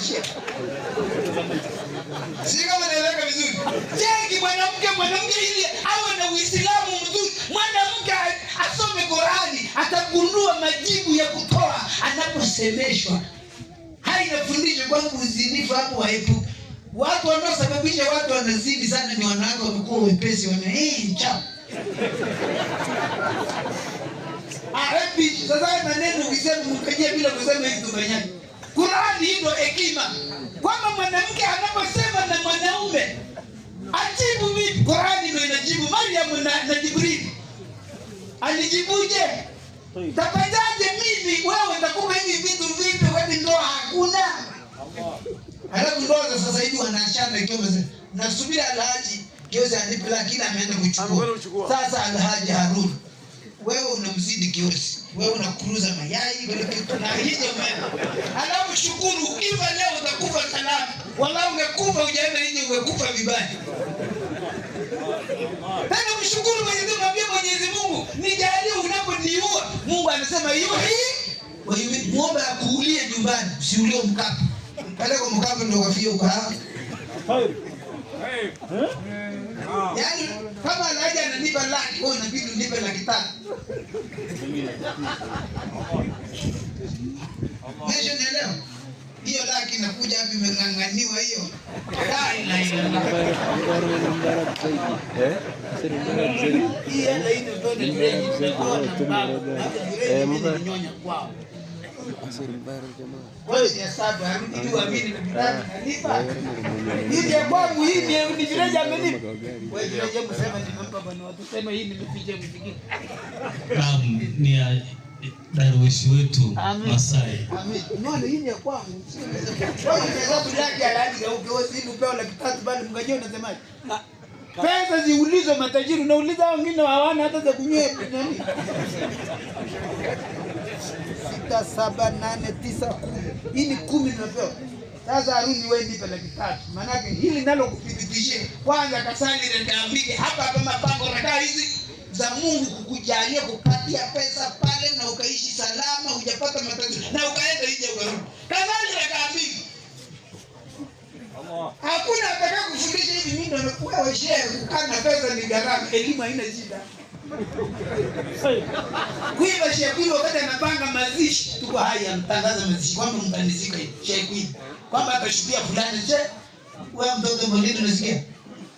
kuishia. Si kama naeleweka vizuri. Jengi mwanamke ili awe na Uislamu mzuri. Mwanamke asome Qur'ani, atagundua majibu ya kutoa anaposemeshwa. Hainafundisha kwamba uzinifu hapo waepuke. Watu wanaosababisha watu wanazidi sana ni wanawake wamekuwa wepesi chafu. Sasa maneno ukisema mkajia bila kusema hivi tufanyane. Qur'ani ndio hekima. Kwamba mwanamke anaposema na mwanaume ajibu vipi? Qur'ani ndio inajibu. Maryam na Jibril alijibuje? Tapajaje mimi wewe nitakupa hivi vitu vipi wakati ndoa hakuna? Halafu ndoa za sasa hivi wanaachana ikiwa nasubiri Alhaji Kiosi anipe lakini ameenda kuchukua. Sasa Alhaji Harun wewe unamzidi Kiosi. Wewe unakuruza mayai wala kitu na hizo mema. Halafu shukuru ukifa leo utakufa salama. Wala ungekufa hujaenda nje ungekufa vibaya. Tena mshukuru Mwenyezi Mungu, mwambie Mwenyezi Mungu nijalie unaponiua. Mungu anasema hiyo wewe muombe akuulie nyumbani, usiulie mkapa. Pale kwa mkapa ndio kafia ukaa. Yaani kama Alhaji ananipa laki, wewe inabidi unipe $500,000. Mesho nielewa. Hiyo laki inakuja hapa imeng'ang'aniwa hiyo. Wewe si hesabu, harudi uamini na bidani kanipa. Hii ya kwangu hii ni vireja amenipa. Wewe vireja msema nimempa bwana watu sema hii nimeficha mziki. Naam, ni Darwishi wetu Masai. Amen. Ndio hii ni ya kwangu. Wewe hesabu yake Alhaji Gauke hivi upewa $300,000 bali mngajia unasemaje? Pesa ziulizwe matajiri, unauliza wengine hawana hata za kunywea nini? 6, 7, 8, 9, 10. Hii ni 10 nimepewa. Sasa Haruni wewe nipe $300,000. Maana yake hili nalo kudhibitishie. Kwanza kasali ndio hapa mapango rakaa hizi za Mungu kukujalia kupatia pesa pale na ukaishi salama, hujapata matatizo na ukaenda nje ukarudi. Kasali rakaa mbili. Hakuna atakaye kufundisha hivi mimi ndio nimekuwa wewe kukaa na pesa ni gharama, elimu haina shida. Kuiba shekwi wakati anapanga mazishi tuko hai amtangaza mazishi kwamba mtanizika shekwi kwamba atashukia fulani wewe mtoto mwalimu unasikia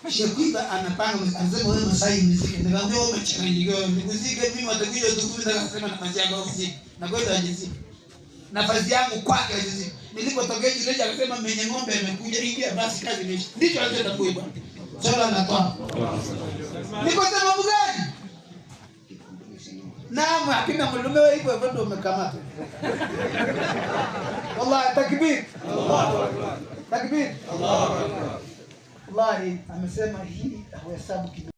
shekwi anapanga anasema wewe Masai mziki nikamwambia wewe umechanganyikiwa nikuzike mimi watakuja tukumi nasema na maji yangu ofisi na kwenda ajizika nafasi yangu kwake ajizika nilipotokea yule akasema mwenye ng'ombe amekuja ingia basi kazi imeisha ndicho anataka kuiba sala natoa niko sababu gani? Naam, hakuna mlume wewe hivyo ndio umekamata. Wallahi takbir. Allahu akbar. Takbir. Allahu akbar. Wallahi amesema hii hesabu